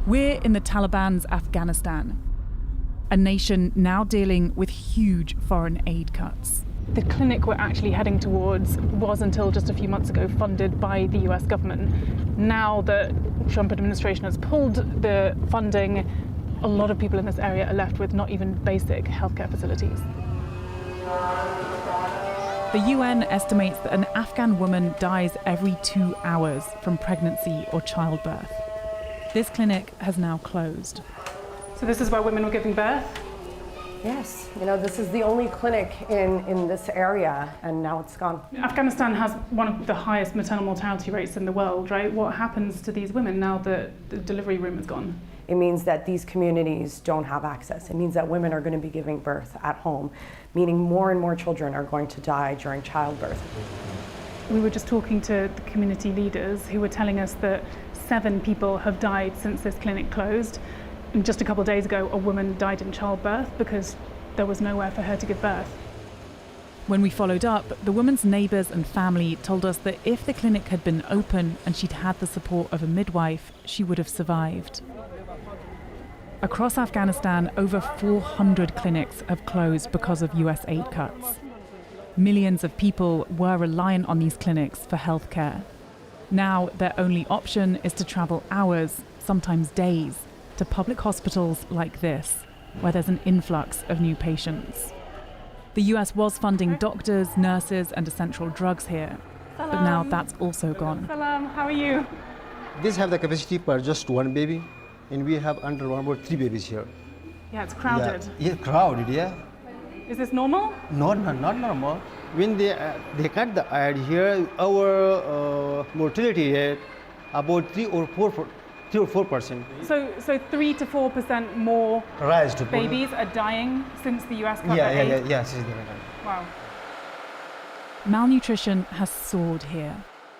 We're in the Taliban's Afghanistan, a nation now dealing with huge foreign aid cuts. The clinic we're actually heading towards was, until just a few months ago, funded by the US government. Now the Trump administration has pulled the funding, a lot of people in this area are left with not even basic healthcare facilities. The UN estimates that an Afghan woman dies every 2 hours from pregnancy or childbirth. This clinic has now closed. So this is where women were giving birth? Yes, this is the only clinic in this area, and now it's gone. Afghanistan has one of the highest maternal mortality rates in the world, right? What happens to these women now that the delivery room is gone? It means that these communities don't have access. It means that women are going to be giving birth at home, meaning more and more children are going to die during childbirth. We were just talking to the community leaders who were telling us that 7 people have died since this clinic closed. And just a couple of days ago, a woman died in childbirth because there was nowhere for her to give birth. When we followed up, the woman's neighbours and family told us that if the clinic had been open and she'd had the support of a midwife, she would have survived. Across Afghanistan, over 400 clinics have closed because of US aid cuts. Millions of people were reliant on these clinics for healthcare. Now, their only option is to travel hours, sometimes days, to public hospitals like this, where there's an influx of new patients. The US was funding doctors, nurses, and essential drugs here, but now that's also gone. Salam, how are you? These have the capacity for just 1 baby, and we have under about 3 babies here. Yeah, it's crowded. Yeah, crowded, yeah. Is this normal? Not normal. When they cut the ad here, our mortality rate about 3 or 4%. So 3 to 4% more babies are dying since the US cut their aid? Yeah. Wow. Malnutrition has soared here.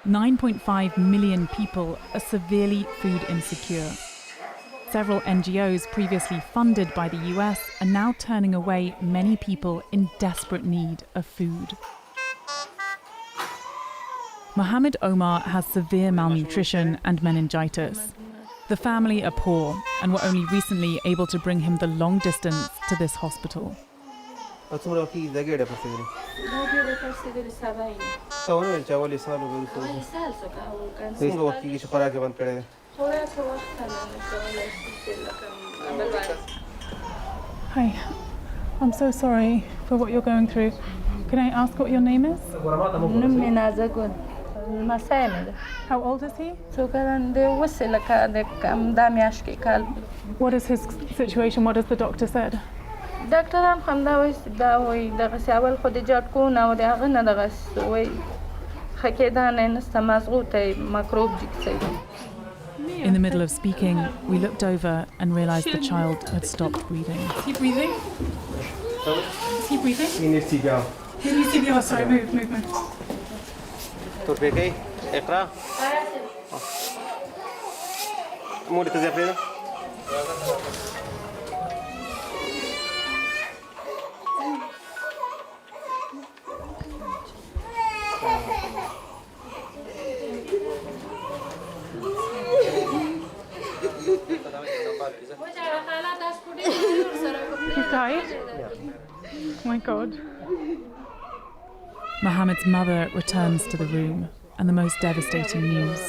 9.5 million people are severely food insecure. Several NGOs previously funded by the US are now turning away many people in desperate need of food. Mohammed Omar has severe malnutrition and meningitis. The family are poor and were only recently able to bring him the long distance to this hospital. Hi, I'm so sorry for what you're going through. Can I ask what your name is? How old is he? What is his situation? What has the doctor said? In the middle of speaking, we looked over and realised the child had stopped breathing. Is he breathing? Is he breathing? He needs CPR. He needs CPR. Sorry, move. He died? Oh my God. Mohammed's mother returns to the room, and the most devastating news.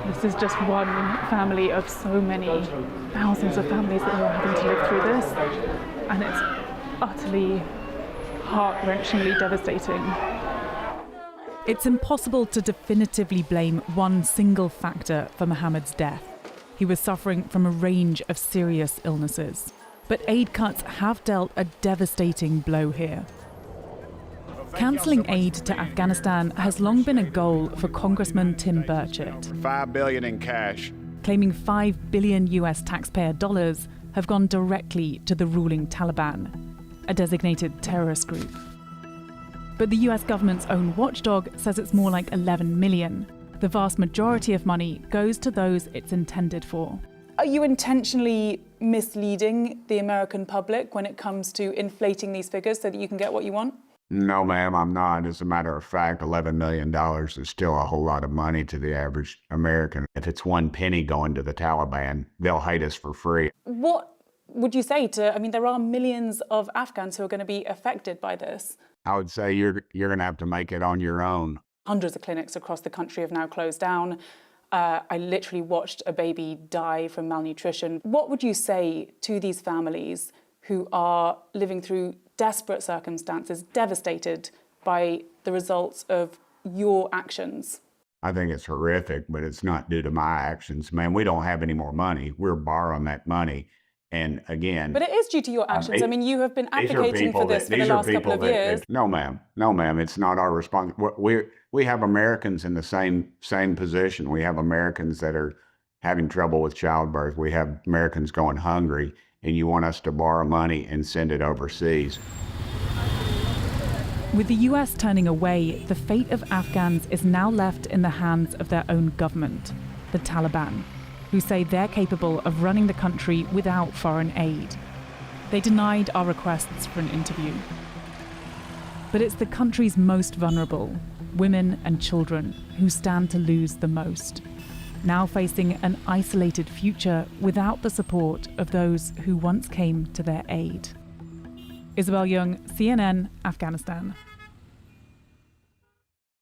This is just one family of so many thousands of families that are having to live through this, and it's utterly heart-wrenchingly devastating. It's impossible to definitively blame one single factor for Mohammed's death. He was suffering from a range of serious illnesses. But aid cuts have dealt a devastating blow here. Cancelling aid to Afghanistan has long been a goal for Congressman Tim Burchett. $5 billion in cash. Claiming $5 billion US taxpayer dollars have gone directly to the ruling Taliban, a designated terrorist group. But the US government's own watchdog says it's more like 11 million, The vast majority of money goes to those it's intended for. Are you intentionally misleading the American public when it comes to inflating these figures so that you can get what you want? No, ma'am, I'm not. As a matter of fact, $11 million is still a whole lot of money to the average American. If it's one penny going to the Taliban, they'll hate us for free. What would you say to, there are millions of Afghans who are going to be affected by this. I would say you're going to have to make it on your own. Hundreds of clinics across the country have now closed down. I literally watched a baby die from malnutrition. What would you say to these families who are living through desperate circumstances, devastated by the results of your actions? I think it's horrific, but it's not due to my actions. Man, we don't have any more money. We're borrowing that money. And again... But it is due to your actions. You have been advocating for this for the last couple of years. No, ma'am. No, ma'am. It's not our responsibility. We have Americans in the same position. We have Americans that are having trouble with childbirth. We have Americans going hungry, and you want us to borrow money and send it overseas. With the US turning away, the fate of Afghans is now left in the hands of their own government, the Taliban, who say they're capable of running the country without foreign aid. They denied our requests for an interview. But it's the country's most vulnerable, women and children, who stand to lose the most, now facing an isolated future without the support of those who once came to their aid. Isabel Young, CNN, Afghanistan.